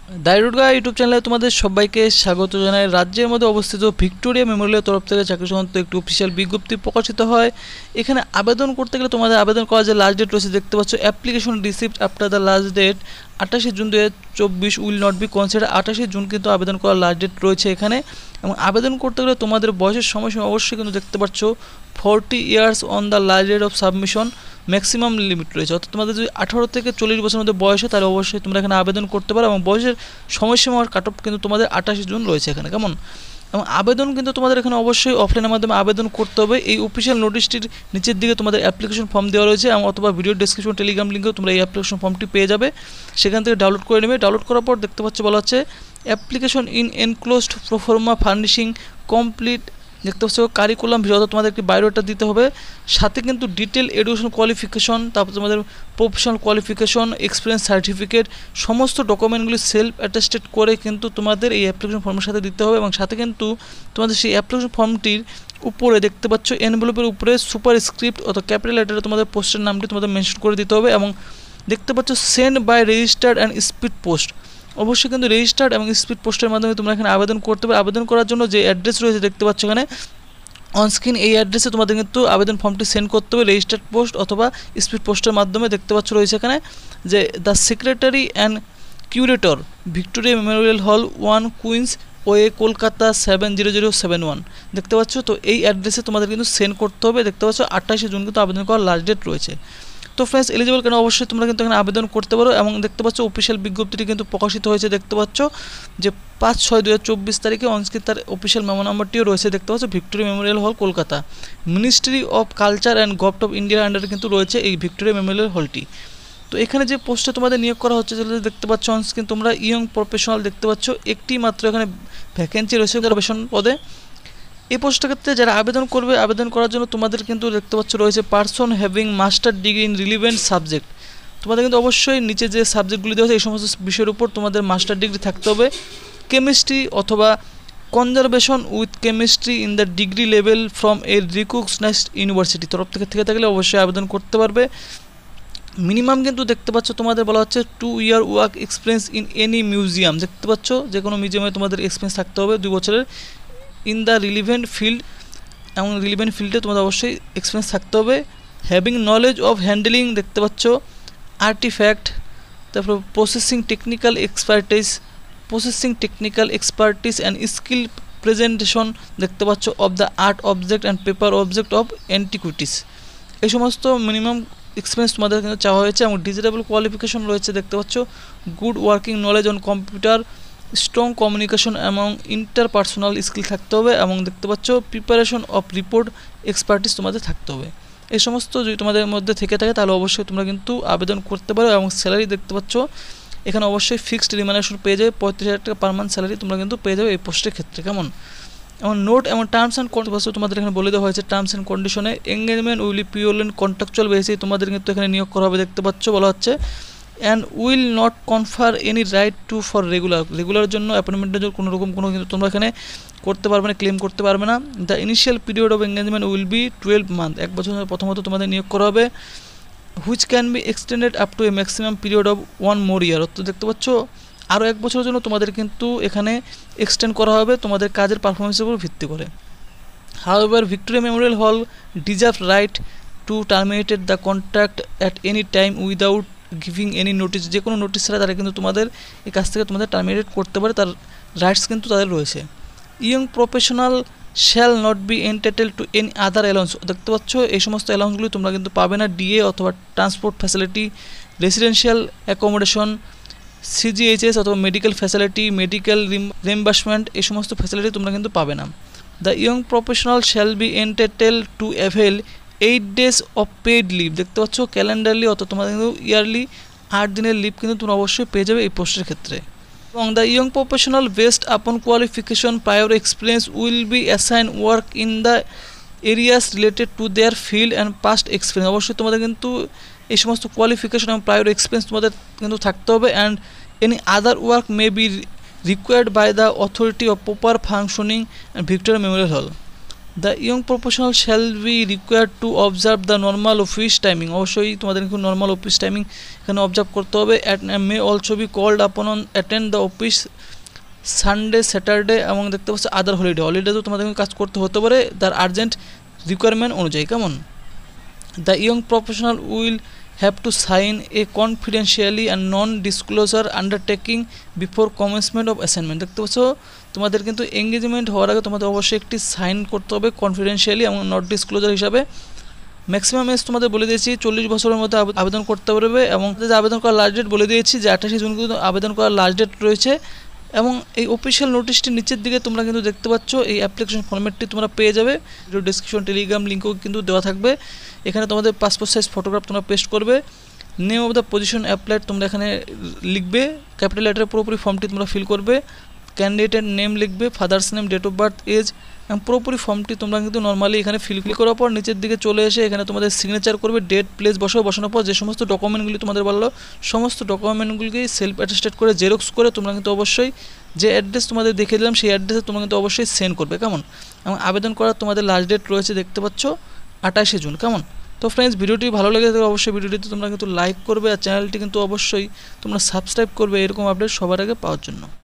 দায়রুডগা YouTube চ্যানেলে তোমাদের সবাইকে স্বাগত জানাই। রাজ্যের মধ্যে অবস্থিত ভিক্টোরিয়া মেমোরিয়ালের তরফ থেকে চাকরি সংক্রান্ত একটি অফিসিয়াল বিজ্ঞপ্তি প্রকাশিত হয়। এখানে আবেদন করতে গেলে তোমাদের আবেদন করার যে লাস্ট ডেট রয়েছে দেখতে পাচ্ছ, application received after the last date 28 June 2024 will not be consider. 28 জুন কিন্তু আবেদন করার লাস্ট ডেট রয়েছে এখানে। এবং আবেদন করতে গেলে তোমাদের বয়সের সময়সীমা অবশ্যই কিন্তু দেখতে পাচ্ছ 40 years on the last date of submission, maximum limit রয়েছে। অর্থাৎ তোমাদের যদি 18 থেকে 40 বছরের মধ্যে বয়স হয় তাহলে অবশ্যই তোমরা এখানে আবেদন করতে পারো। এবং বয়সের সময়সীমার কাট অফ কিন্তু তোমাদের 28 জুন রয়েছে এখানে, কেমন। এবং আবেদন কিন্তু তোমাদের এখানে অবশ্যই অফলাইনের মাধ্যমে আবেদন করতে হবে। এই অফিসিয়াল নোটিশটির নিচের দিকে তোমাদের অ্যাপ্লিকেশন ফর্ম দেওয়া রয়েছে, এবং অথবা ভিডিও ডেসক্রিপশন টেলিগ্রাম লিঙ্কেও তোমরা এই অ্যাপ্লিকেশন ফর্মটি পেয়ে যাবে। সেখান থেকে ডাউনলোড করে নেবে। ডাউনলোড করার পর দেখতে পাচ্ছ বলা হচ্ছে application in enclosed proforma furnishing complete. দেখতে পাচ্ছ কারিকুলাম ভিডিও, তোমাদের একটি বায়োডাটা দিতে হবে, সাথে কিন্তু ডিটেল এডুকেশন কোয়ালিফিকেশন, তারপর তোমাদের প্রফেশনাল কোয়ালিফিকেশন, এক্সপিরিয়েন্স সার্টিফিকেট, সমস্ত ডকুমেন্টগুলি সেলফ অ্যাটেস্টেড করে কিন্তু তোমাদের এই অ্যাপ্লিকেশন ফর্মের সাথে দিতে হবে। এবং সাথে কিন্তু তোমাদের সেই অ্যাপ্লিকেশন ফর্মটির উপরে দেখতে পাচ্ছ এনভেলপের উপরে সুপার স্ক্রিপ্ট অথবা ক্যাপিটাল লেটারে তোমাদের পোস্টের নামটি তোমাদের মেনশন করে দিতে হবে। এবং দেখতে পাচ্ছ send by registered and speed post, অবশ্যই কিন্তু রেজিস্টার্ড এবং স্পিড পোস্টের মাধ্যমে তোমরা এখানে আবেদন করতে পারো। আবেদন করার জন্য যে অ্যাড্রেস রয়েছে দেখতে পাচ্ছ এখানে অনস্ক্রিন, এই অ্যাড্রেসে তোমাদের কিন্তু আবেদন ফর্মটি সেন্ড করতে হবে রেজিস্টার্ড পোস্ট অথবা স্পিড পোস্টের মাধ্যমে। দেখতে পাচ্ছ রয়েছে এখানে যে the secretary and curator Victoria Memorial হল 1 কুইন্স ওয়ে কলকাতা 70071। দেখতে পাচ্ছ, তো এই অ্যাড্রেসে তোমাদের কিন্তু সেন্ড করতে হবে। দেখতে পাচ্ছ 28 জুন কিন্তু আবেদন করার লাস্ট ডেট রয়েছে। তো ফ্রেন্ডস, এলিজিবল কেন অবশ্যই তোমরা কিন্তু এখানে আবেদন করতে পারো। এবং দেখতে পাচ্ছ অফিসিয়াল বিজ্ঞপ্তিটি কিন্তু প্রকাশিত হয়েছে। দেখতে পাচ্ছ যে 5/6/2024 তারিখে অনস্ক্রিন তার অফিসিয়াল মেমো নাম্বারটিও রয়েছে। দেখতে পাচ্ছ ভিক্টোরিয়া মেমোরিয়াল হল Kolkata, ministry of culture and government of ইন্ডিয়ার আন্ডারে কিন্তু রয়েছে এই ভিক্টোরিয়া মেমোরিয়াল হলটি। তো এখানে যে পোস্টে তোমাদের নিয়োগ করা হচ্ছে যেটা দেখতে পাচ্ছ অনস্ক্রিন তোমরা ইয়ং প্রফেশনাল, দেখতে পাচ্ছ একটি মাত্র এখানে ভ্যাকেন্সি রয়েছে প্রফেশন পদে। এই পোস্টের ক্ষেত্রে যারা আবেদন করবে, আবেদন করার জন্য তোমাদের কিন্তু দেখতে পাচ্ছ রয়েছে person having master degree in relevant subject. তোমাদের কিন্তু অবশ্যই নিচে যে সাবজেক্টগুলি দেওয়া আছে এই সমস্ত বিষয়ের উপর তোমাদের মাস্টার ডিগ্রি থাকতে হবে। কেমিস্ট্রি অথবা conservation with chemistry in the degree level from a recognised university তরফ থেকে থাকলে অবশ্যই আবেদন করতে পারবে। মিনিমাম কিন্তু দেখতে পাচ্ছ তোমাদের বলা হচ্ছে 2 year work experience in any museum. দেখতে পাচ্ছ যে কোনো মিউজিয়ামে তোমাদের এক্সপিরিয়েন্স থাকতে হবে 2 বছরের। ইন দ্য রিলিভেন্ট ফিল্ড, এবং রিলিভেন্ট ফিল্ডে তোমাদের অবশ্যই এক্সপিরিয়েন্স থাকতে হবে। হ্যাভিং নলেজ অফ হ্যান্ডেলিং, দেখতে পাচ্ছ আর্টিফ্যাক্ট, তারপর processing technical expertise and skill presentation, দেখতে পাচ্ছ of the art object and paper object of antiquities. এই সমস্ত মিনিমাম এক্সপিরিয়েন্স তোমাদের কিন্তু চাওয়া হয়েছে। এবং ডিজিটাল কোয়ালিফিকেশন রয়েছে দেখতে পাচ্ছ good working knowledge on computer, strong communication এবং ইন্টারপার্সোনাল স্কিল থাকতে হবে। এবং দেখতে পাচ্ছ প্রিপারেশন অফ রিপোর্ট এক্সপার্টিস তোমাদের থাকতে হবে। এই সমস্ত যদি তোমাদের মধ্যে থেকে থাকে তাহলে অবশ্যই তোমরা কিন্তু আবেদন করতে পারো। এবং স্যালারি দেখতে পাচ্ছ এখানে অবশ্যই ফিক্সড রিমানেশন পেয়ে যাবে, 35,000 টাকা পার মান্থ স্যালারি তোমরা কিন্তু পেয়ে যাবে এই পোস্টের ক্ষেত্রে, কেমন। এবং নোট এবং টার্মস অ্যান্ড কন্ডিশন তোমাদের এখানে বলে দেওয়া হয়েছে। টার্মস অ্যান্ড কন্ডিশনে এঙ্গেজমেন্ট উইল পিওরলি কন্ট্রাকচুয়াল বেসিসে তোমাদের কিন্তু এখানে নিয়োগ করা হবে। দেখতে পাচ্ছ বলা হচ্ছে and will not confer any right to for রেগুলারের জন্য অ্যাপয়েন্টমেন্টের জন্য কোনো রকম কোনো কিন্তু তোমরা এখানে করতে পারবে না, ক্লেম করতে পারবে না। The initial period of engagement will be 12 month, 1 বছর প্রথমত তোমাদের নিয়োগ করা হবে। Which can be extended up to A maximum period of 1 more year। তো দেখতে পাচ্ছ আরও 1 বছরের জন্য তোমাদের কিন্তু এখানে এক্সটেন্ড করা হবে তোমাদের কাজের পারফরমেন্সের উপর ভিত্তি করে। হাউএভার ভিক্টোরিয়া মেমোরিয়াল হল deserve right two terminated the contract at any time without giving any notice. যে কোনো নোটিস ছাড়া তারা কিন্তু তোমাদের এই কাজ থেকে তোমাদের টার্মিনেট করতে পারে, তার রাইটস কিন্তু তাদের রয়েছে। Young professional shall not be entitle to any other allowance. দেখতে পাচ্ছ এই সমস্ত অ্যালাউন্সগুলি তোমরা কিন্তু পাবে না। ডিএ অথবা transport facility, residential accommodation, CGHS অথবা মেডিকেল ফ্যাসিলিটি, মেডিকেল রিম্বার্সমেন্ট, এই সমস্ত ফ্যাসিলিটি তোমরা কিন্তু পাবে না। The young professional shall be entitle to avail 8 days of paid leave. দেখতে পাচ্ছ ক্যালেন্ডারলি অথবা তোমাদের কিন্তু ইয়ারলি 8 দিনের লিভ কিন্তু তোমরা অবশ্যই পেয়ে যাবে এই পোস্টের ক্ষেত্রে। এবং দ্য ইয়ং প্রফেশনাল বেসড আপন qualification prior experience will be assign work in the areas related to their field and past experience. অবশ্যই তোমাদের কিন্তু এই সমস্ত কোয়ালিফিকেশন এবং প্রায়র এক্সপিরিয়েন্স তোমাদের কিন্তু থাকতে হবে। And any other work may be required by the authority of proper functioning Victoria Memorial Hall. The young professional shall be required to observe the normal office timing, অবশ্যই তোমাদের কিন্তু normal office timing এখানে observe করতে হবে। May also be called upon attend the office Sunday Saturday এবং দেখতে পাচ্ছ আদার হলিডেতেও তোমাদের কাজ করতে হতে পারে তার আর্জেন্ট রিকোয়ারমেন্ট অনুযায়ী। কেমন? The young professional will have to sign a confidentially and non disclosure undertaking before commencement of assignment. দেখতে পাচ্ছ তোমাদের কিন্তু এঙ্গেজমেন্ট হওয়ার আগে তোমাদের অবশ্যই একটি সাইন করতে হবে কনফিডেন্সিয়ালি এবং নট ডিসক্লোজার হিসাবে। ম্যাক্সিমাম এজ তোমাদের বলে দিয়েছি 40 বছরের মধ্যে আবেদন করতে পারবে এবং আবেদন করার লাস্ট ডেট বলে দিয়েছি যে 28 জুন কিন্তু আবেদন করার লাস্ট ডেট রয়েছে। এবং এই অফিসিয়াল নোটিশটি নিচের দিকে তোমরা কিন্তু দেখতে পাচ্ছ, এই অ্যাপ্লিকেশন ফরম্যাটটি তোমরা পেয়ে যাবে। ভিডিও ডেসক্রিপশন টেলিগ্রাম লিঙ্কও কিন্তু দেওয়া থাকবে। এখানে তোমাদের পাসপোর্ট সাইজ ফটোগ্রাফ তোমরা পেস্ট করবে। Name of the position applied তোমরা এখানে লিখবে, ক্যাপিটাল লেটারে পুরোপুরি ফর্মটি তোমরা ফিল করবে। ক্যান্ডিডেটের নেম লিখবে, father's name, date of birth, age এবং পুরোপুরি ফর্মটি তোমরা কিন্তু নর্মালি এখানে ফিল করার পর নিচের দিকে চলে এসে এখানে তোমাদের সিগনেচার করবে, ডেট প্লেস বসানোর পর যে সমস্ত ডকুমেন্টগুলি তোমাদের বললো সমস্ত ডকুমেন্টগুলিকে সেলফ অ্যাটেস্টেড করে জেরক্স করে তোমরা কিন্তু অবশ্যই যে অ্যাড্রেস তোমাদের দেখিয়ে দিলাম সেই অ্যাড্রেসে তোমরা কিন্তু অবশ্যই সেন্ড করবে। কেমন? এবং আবেদন করার তোমাদের লাস্ট ডেট রয়েছে দেখতে পাচ্ছ 28 জুন। কেমন? তো ফ্রেন্ডস, ভিডিওটি ভালো লেগে থাকলে অবশ্যই ভিডিওটিতে তোমরা কিন্তু লাইক করবে আর চ্যানেলটি কিন্তু অবশ্যই তোমরা সাবস্ক্রাইব করবে এরকম আপডেট সবার আগে পাওয়ার জন্য।